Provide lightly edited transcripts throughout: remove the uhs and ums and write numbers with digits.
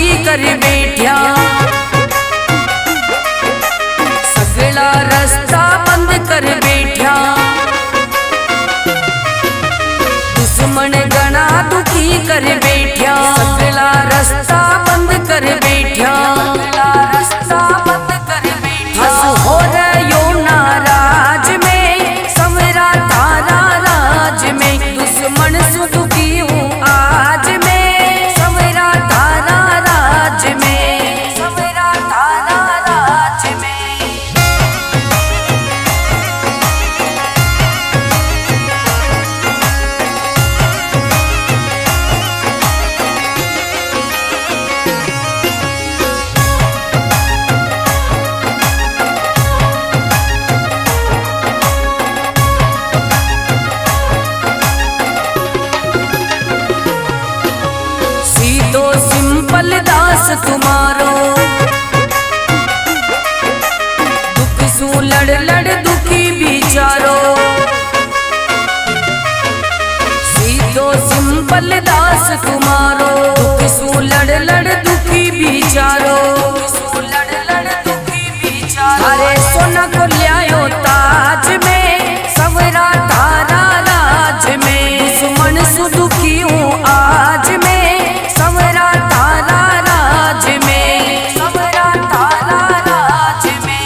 दुखी कर बैठ्या, सगला रास्ता बंद कर बैठ्या। दुश्मन गणा दुखी कर बैठ्या, सगला रास्ता बंद कर बैठ्या। हंस हो रयो नाराज में, समरा तारा राज में। दुश्मन से दुखी हूँ आज में, समरा तारा राज में, समरा तारा राज में। सीधो सिंपल दास तुम्हारो, दुख सू लड़ लड़ दुखी बिचारो। सीधो सिंपल दास तुम्हारो, दुख सू लड़ लड़ दुखी बिचारो। अरे सोना को लियायो ताज में, सवरा तारा राज में। दुश्मन सु दुखी हूँ आज में, समरा तारा राज में, समरा तारा राज में।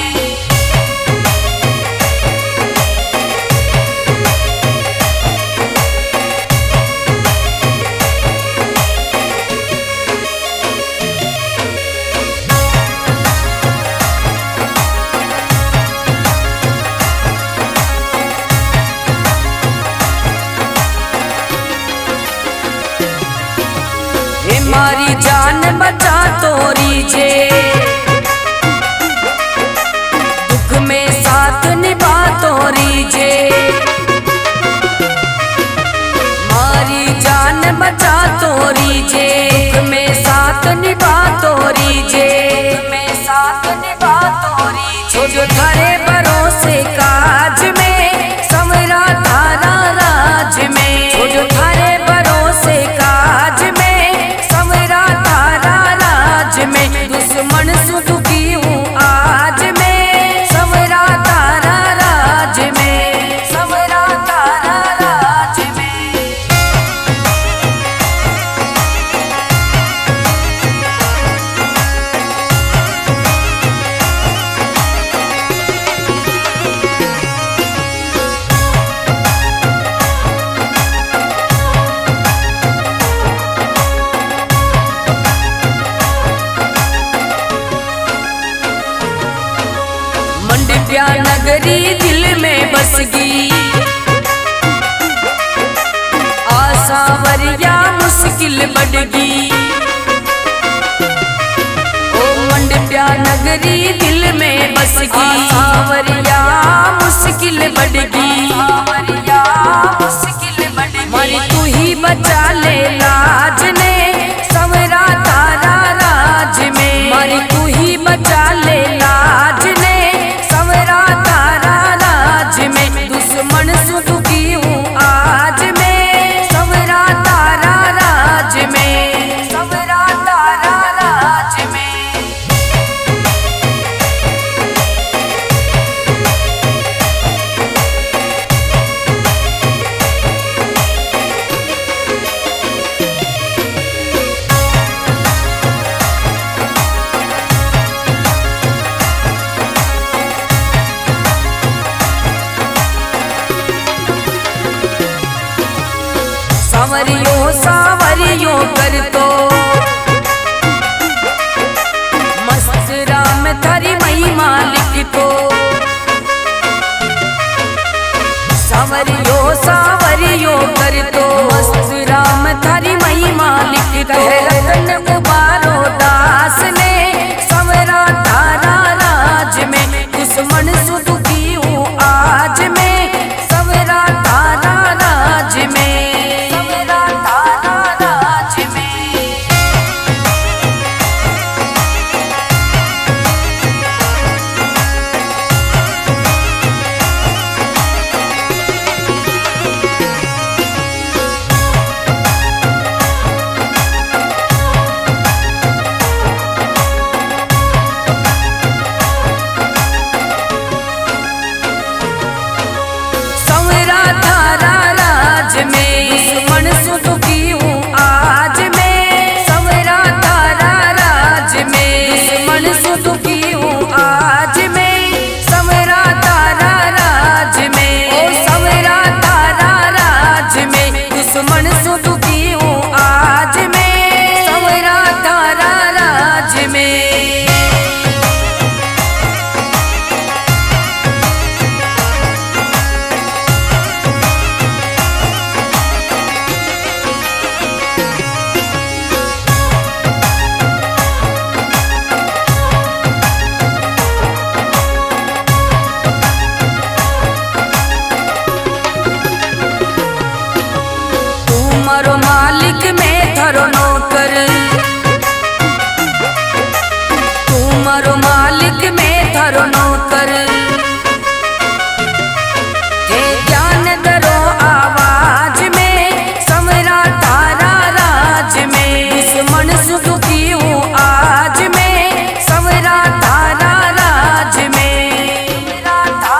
मारी जान बचा तोरी जे, दुख में साथ निभा तोरी जे। मारी जान बचा तोरी जे, दुख में साथ निभा तोरी जे, में साथ निभा तोरी जे। जो थारे भरोसे काज में, समरा तारा राज में। जो थारे भरोसे काज में, दुश्मन से दुखी हूँ आज में, समरा तारा राज में, समरा तारा राज में। मंडप्या नगरी दिल में बसगी, आसावरिया मुश्किल बढ़गी। ओ मंडप्या नगरी दिल में बसगी, आसावरिया मुश्किल बढ़गी। मरी तू ही बचा ले लाज ने, समरा तारा राज में। मरी तू ही बचा ले लाज ने, समरा तारा राज में। दुश्मन से दुखी हूँ आज में, समरा तारा राज में, समरा तारा राज में। सावरियों सावरियों कर तो, मस्त राम थारी महिमा लिख तो। सावरियों सावरियों कर तो, मस्त राम थारी महिमा लिख तो। रतन उबारो दास ने, समरा तारा राज में। दुश्मन से दुखी हूँ आज में, समरा तारा राज में, समरा तारा राज में। मारो मालिक मैं थारो नौकर, तू मारो मालिक मैं थारो नौकर। हे ज्ञान दरो आवाज में समरा तारा राज में, दुश्मन से दुखी हूँ आज मैं समरा तारा राज में, तारा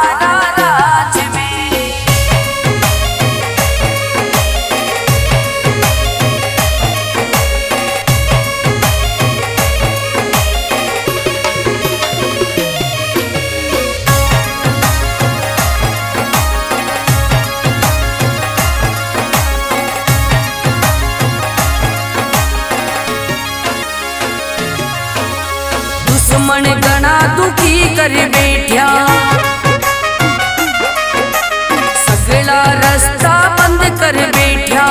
राज में। दुश्मन गणा दुखी कर बैठा, सगला रास्ता बंद कर बैठा।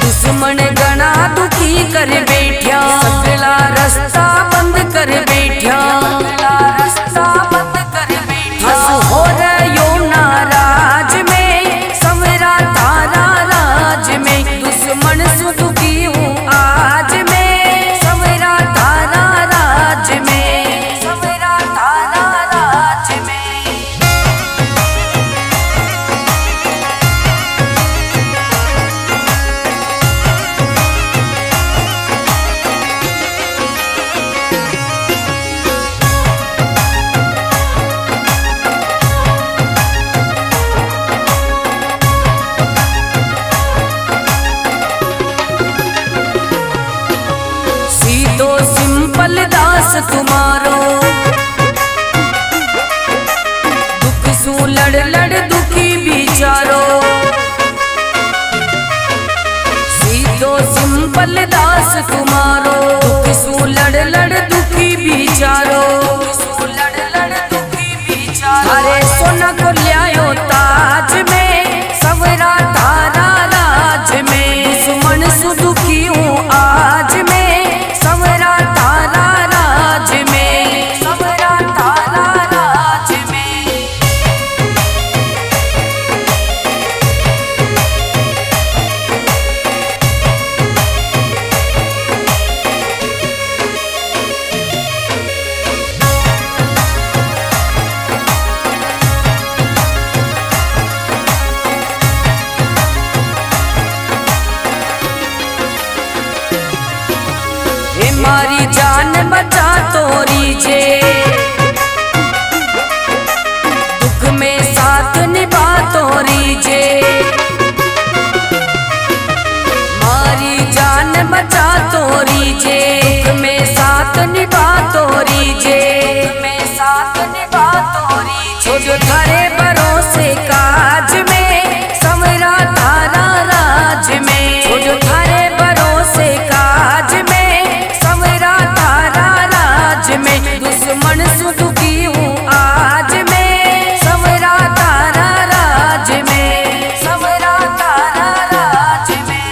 दुश्मन गणा दुखी कर बैठा, सगला रास्ता बंद कर बैठा, रास्ता बंद कर बैठा। हो रयो नाराज में समरा तारा राज में, दुश्मन से दुखी हूँ आज में समरा तारा राज में, समरा तारा राज में। सीधो सिंपल दास तुम्हारो, दुख सू लड़ लड़ दुखी बिचारो। सीधो सिंपल दास तुम्हारो, दुख सू लड़ लड़ दुखी बिचारो, लड़ लड़ दुखी बिचारो। अरे सोना को ल्यायो ताज में सवरा तारा राज में, दुश्मन से दुखी हूँ आज में समरा तारा राज में, समरा तारा राज में। हे मारी जान बचा तोरी जे, दुख में साथ निभा तोरी जे। मारी जान बचा तोरी जे, दुख में साथ निभा तोरी जे, में साथ निभा तोरी जे। जो थारे भरोसे काज में समरा तारा राज में, जो थारे भरोसे काज में समरा तारा राज में, दुश्मन से दुखी हूँ आज में समरा तारा राज में, समरा तारा राज में।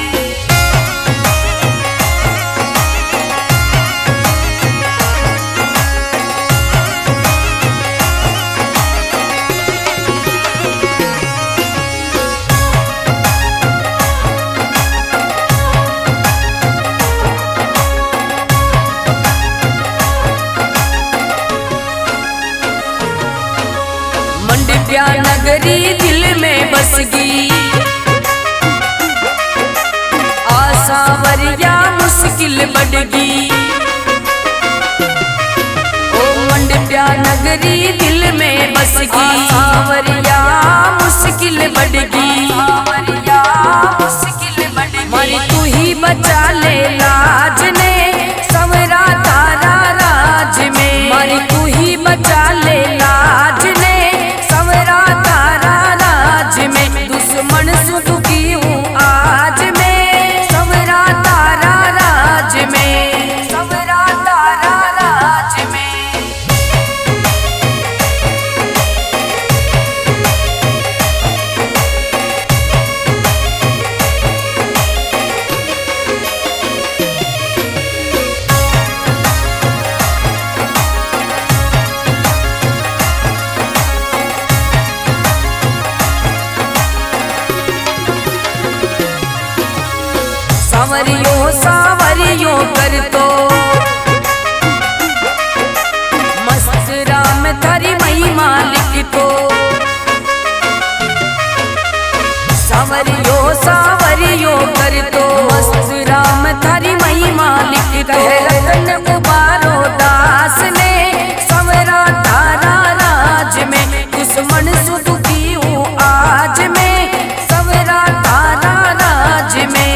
मंडप्या नगरी दिल में बस गई, आशा वरिया मुश्किल बढ़ गई। ओ मंडप्या नगरी दिल में बस गई, आशा वरिया मुश्किल बढ़ गई, वरिया मुश्किल बढ़ गई। मरी तू ही बचा ले लाज ने समरा तारा राज में, मरी तू ही बचा ले लाज ने समरा तारा राज में, दुश्मन से दुखी हूँ आज में समरा तारा राज में, समरा तारा राज में। संवरियो सावरियो कर तो मस्त राम थारी महिमा लिख तो संवरियो सावरियो कर तो मस्त राम थारी महिमा लिख तो रतन उबारो दास ने संवरा तारा राज में दुश्मन सु दुखी हूँ आज में संवरा तारा राज में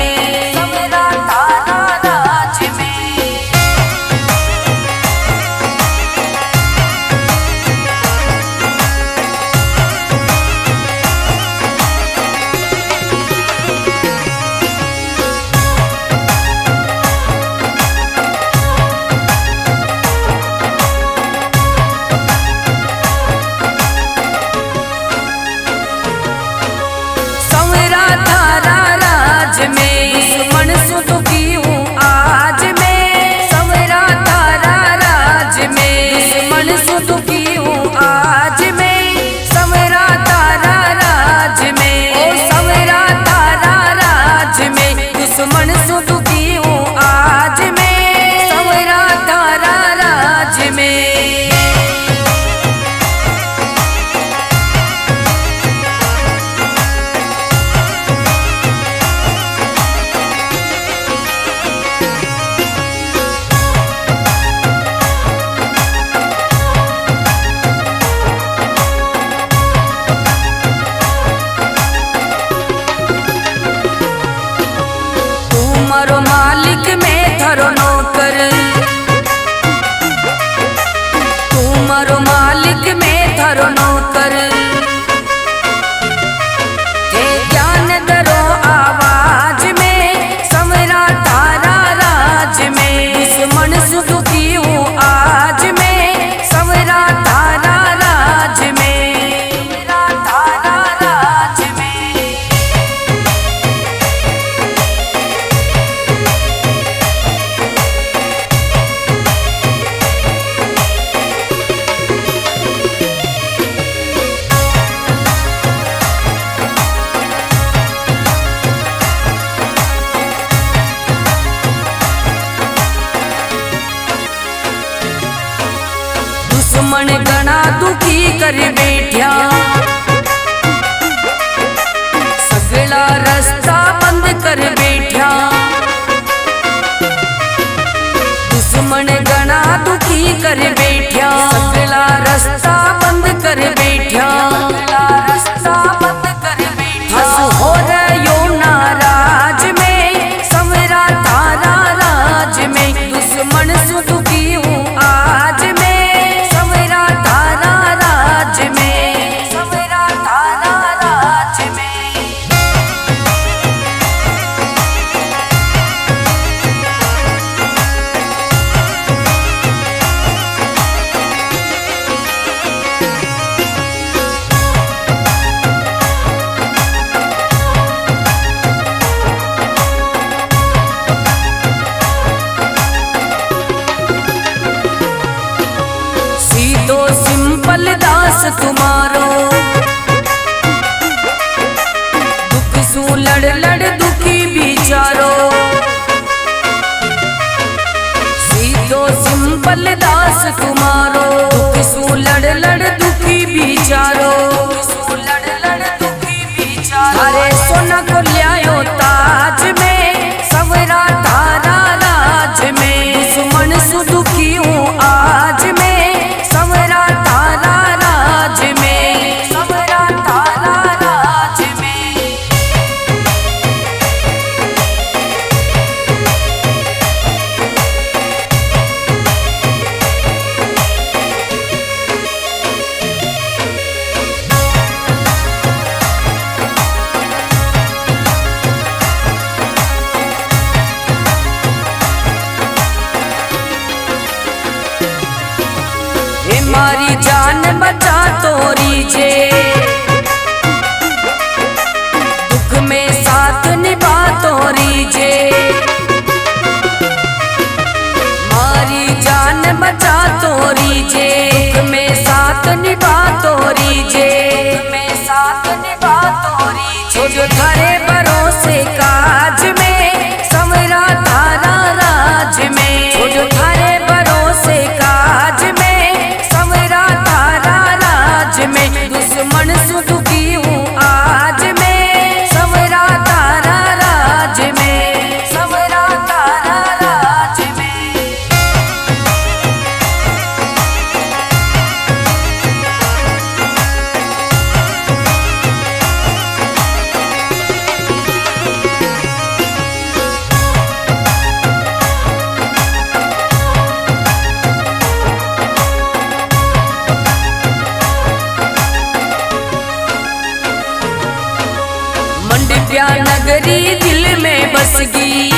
संवरा तारा राज में। मारो मालिक में थारो नौकर तू मारो मालिक में थारो नौकर हे ज्ञान दरो आवाज में संवरा तारा राज में दुश्मन सु दुखी हूँ आज में संवरा तारा राज में संवरा तारा राज में। दुश्मन घना दुखी कर बैठा सगला रास्ता बंद कर बैठा दुश्मन घना दुखी कर बैठा सगला रास्ता बंद कर बैठा रास्ता बंद कर बैठा हो रयो नाराज में संवरा तारा राज में दुश्मन सु दुखी हूँ आज में संवरा तारा राज में संवरा तारा राज में। सीधो सिंपल दास तुम्हारो दुख सु लड़ लड़ दुखी बिचारो सीधो सिंपल दास तुम्हारो दुख सु लड़ लड़ दुखी बिचारो लड़ लड़ दुखी बिचारो अरे सोना को लियायो ताज में संवरा तारा राज में दुश्मन सु दुखी हूँ आज में संवरा तारा राज में संवरा तारा राज में। मारी जान बचा तोरी जे दुख में साथ निभा तोरी जे मारी जान बचा तोरी जे दुख में साथ निभा तोरी जे में साथ निभा तोरी जे जो थारे भरोसे काज में संवरा मंड्या नगरी दिल में बसगी,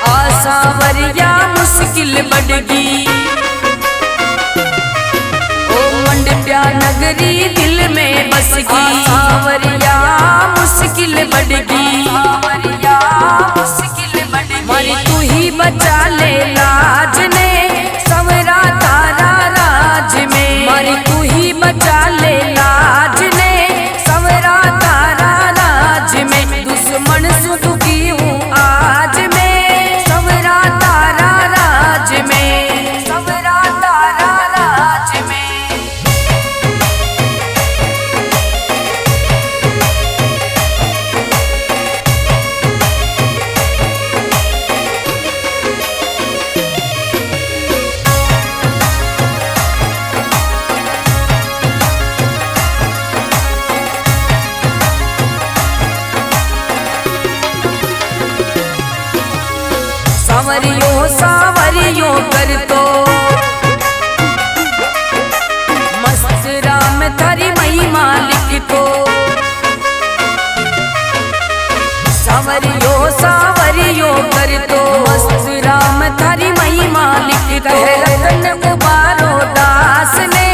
आसावरिया मुश्किल बढ़गी। ओ मंड्या नगरी दिल में बसगी, आसावरिया मुश्किल बढ़गी। मरी तू ही बचा ले लाज ने सवरा तारा राज में, मरी तू ही बचा ले लाज ने सवरा तारा राज में। दुश्मन से दुखी हूँ आज मैं सवरा तारा राज में, सवरा तारा राज में। सावरियों सावरियों कर तो मस्त राम थारी महिमा लिख तो। सावरियों सावरियों कर तो मस्त राम थारी महिमा लिख तो। रतन उबारो दास ने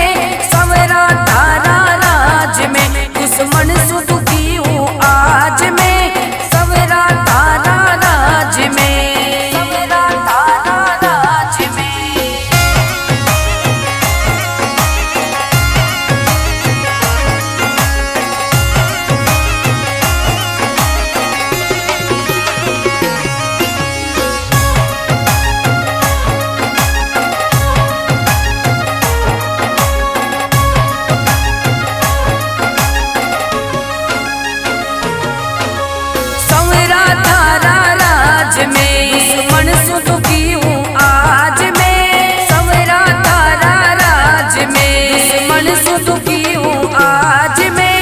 सवरा तारा राज में, दुश्मन से दुखी हूँ आज मैं सवरा तारा राज में। दुश्मन से दुखी हूँ आज मैं सवरा तारा राज में, दुश्मन से दुखी हूँ आज मैं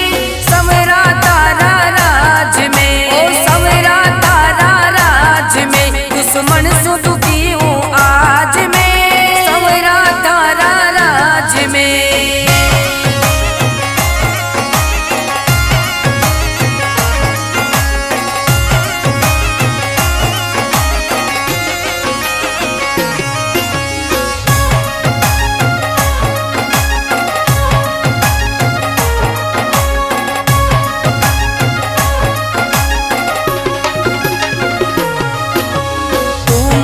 सवरा तारा राज में। ओ सवरा तारा राज में, दुश्मन से दुखी हूँ आज मैं सवरा तारा राज में।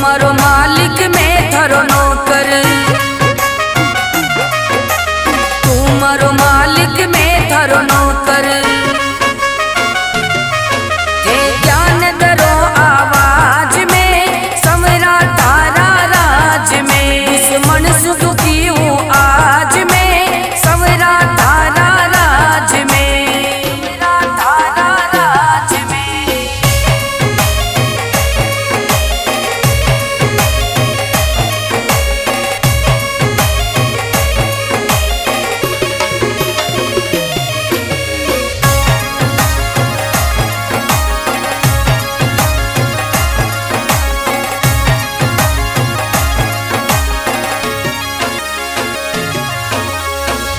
मारो मालिक में थारो नौकर, तू मारो मालिक में थारो नौकर। हे ज्ञान दरो आवाज में सवरा तारा राज में, दुश्मन से दुखी हूँ आज मैं सवरा तारा राज में, तारा राज में।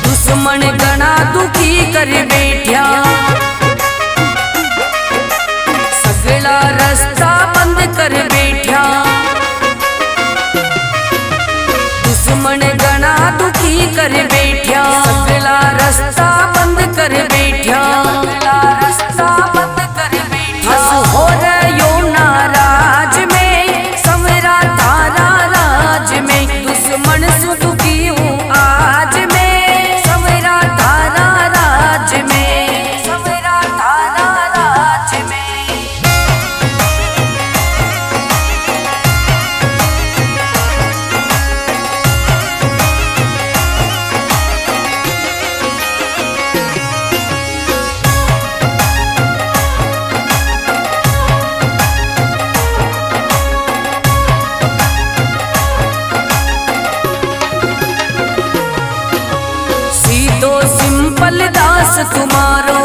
दुश्मन गणा दुखी कर बैठा, सगला रास्ता बंद कर बैठा। दुश्मन गणा दुखी कर बैठा, सगला रास्ता बंद कर बैठा, रास्ता बंद कर बैठा। हो रयो नाराज में सवरा तारा राज में, दुश्मन से दुखी हूँ आज मैं सवरा तारा राज में, सवरा तारा राज में। दास तुम्हारो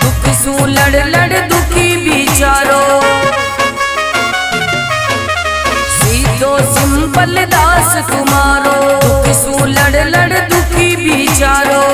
दुख सू लड़ लड़ दुखी बिचारो, सीधो सिंपल दास तुम्हारो दुख सू लड़ लड़ दुखी बिचारो।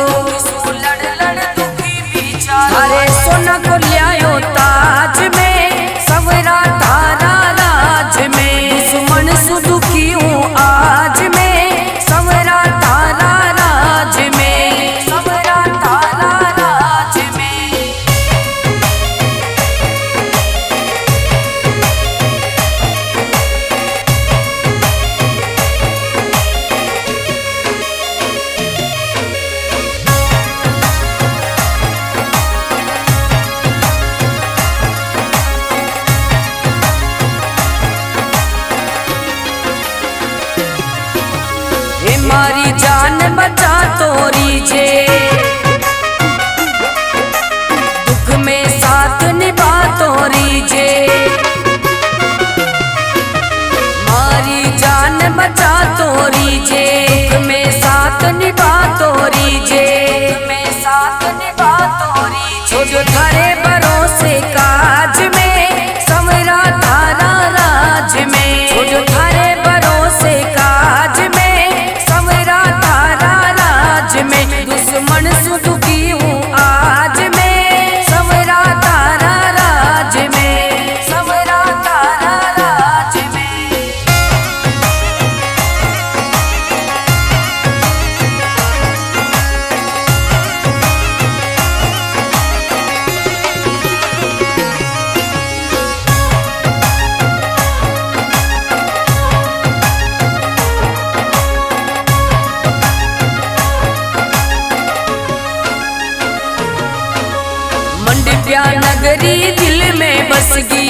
प्या नगरी दिल में बसगी,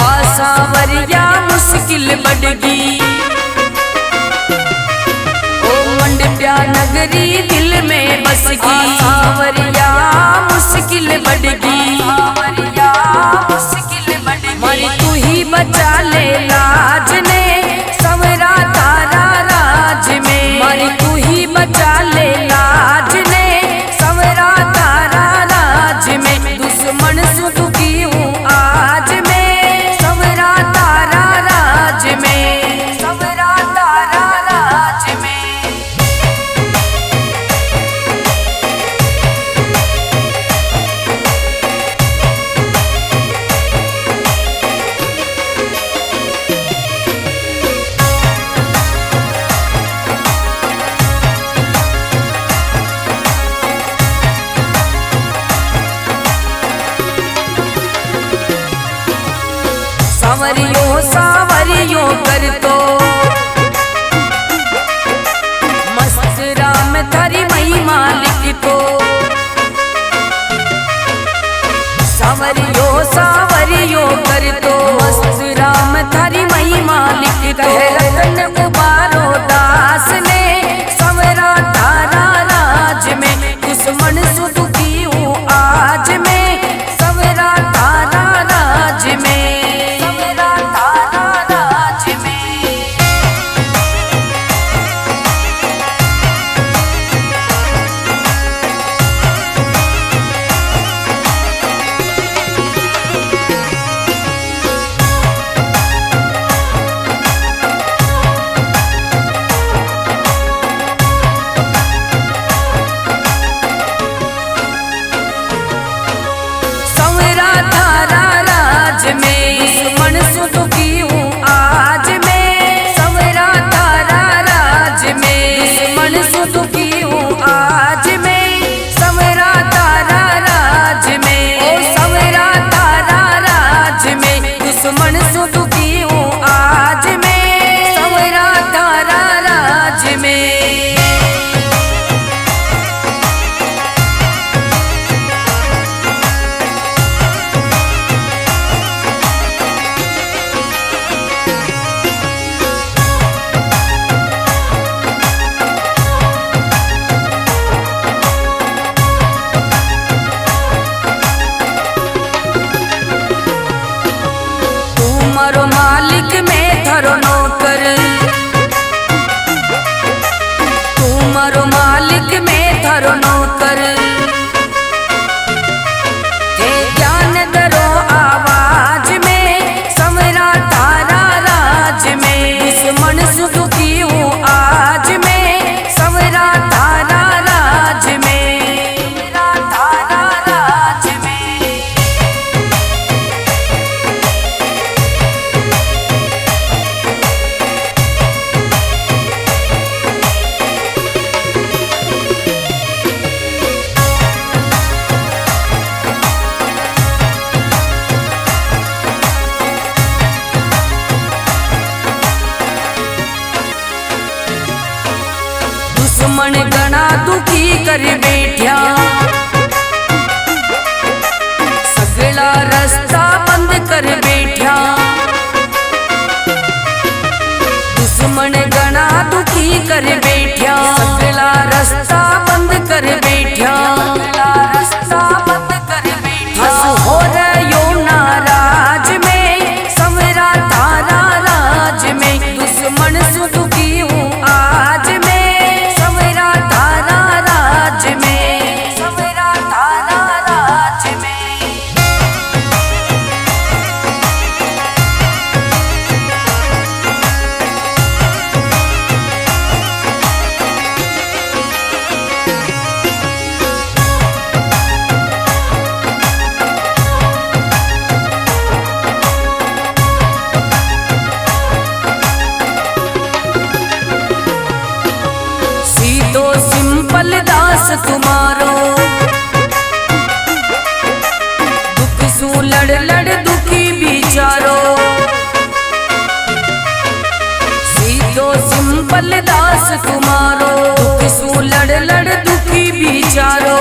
आसावरिया मुश्किल बढ़गी। ओ मंडप्या नगरी दिल में बसगी, आसावरिया मुश्किल बढ़गी। मरी तू ही बचा ले लाज ने सवरा तारा राज में, मरी तू ही बचा ले लाज ने सवरा तारा राज में। दुश्मन से दुखी हूँ आज मैं सवरा तारा राज में, सवरा तारा राज में। सावरियों सावरियों कर तो मस्त राम थारी महिमा लिख तो। सावरियों सावरियों कर तो मस्त राम थारी महिमा लिख तो। रतन उबारो दास ने सवरा तारा राज में, दुश्मन से दुखी हूँ आज मैं सवरा तारा राज में। दुश्मन से दुखी हूँ आज मैं सवरा तारा राज में। तुम्हारो मालिक में थारो नौकर, तुम्हारो मालिक में थारो नौकर। हे ज्ञान दरो आवाज में सवरा तारा राज में, दुश्मन से दुखी हूँ आज मैं सवरा तारा राज में, तारा राज में। दुश्मन गणा दुखी कर बैठा, सगला रास्ता बंद कर बैठा। दुश्मन गणा दुखी कर बैठा, सगला रास्ता बंद कर बैठा। रास्ता बंद कर बैठा हो रयो नाराज में सवरा तारा राज में, दुश्मन से दुखी हूँ आज मैं सवरा तारा राज में, सवरा तारा राज में। सिंपल दास तुम्हारो दुख सू लड़ लड़ दुखी बिचारो, सीधो सिंपल दास तुम्हारो दुख सू लड़ लड़ दुखी बिचारो।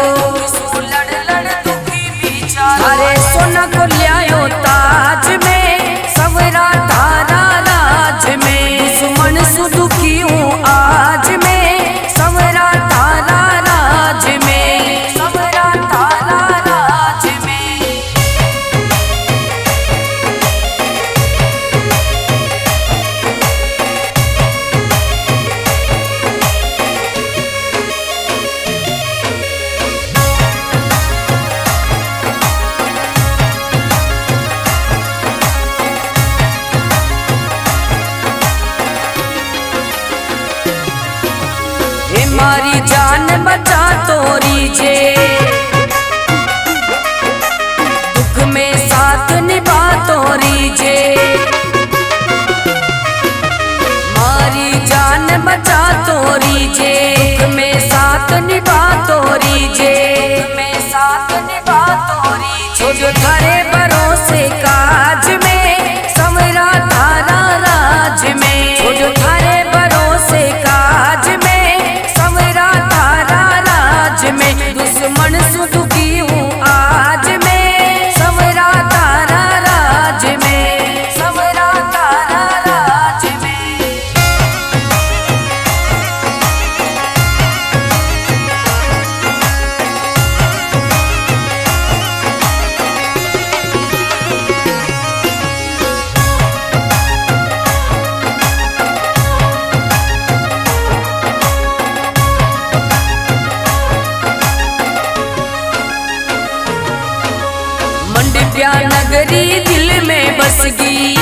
मारी जान बचा तोरी जे, दुख में साथ निभा तोरी जे, मारी जान बचा तोरी जे, दुख में साथ निभा तोरी जे, में साथ निभा तोरी जे। जो थारे भरोसे काज में समरा तारा राज में, जो थारे भरोसे काज में समरा तारा राज में, दुश्मन से दुखी हूँ आज में समरा तारा राज में, समरा तारा राज में। मंडप्या नगरी दिल में बसगी,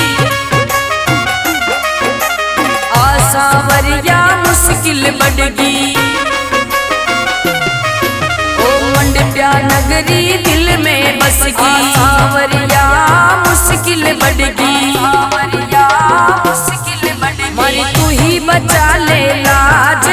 आसावरिया मुश्किल बढ़गी। ओ मंडप्या नगरी दिल में बसगी, आसावरिया मुश्किल बढ़गी, आसावरिया मुश्किल बढ़गी। मरी तू ही बचा ले लाज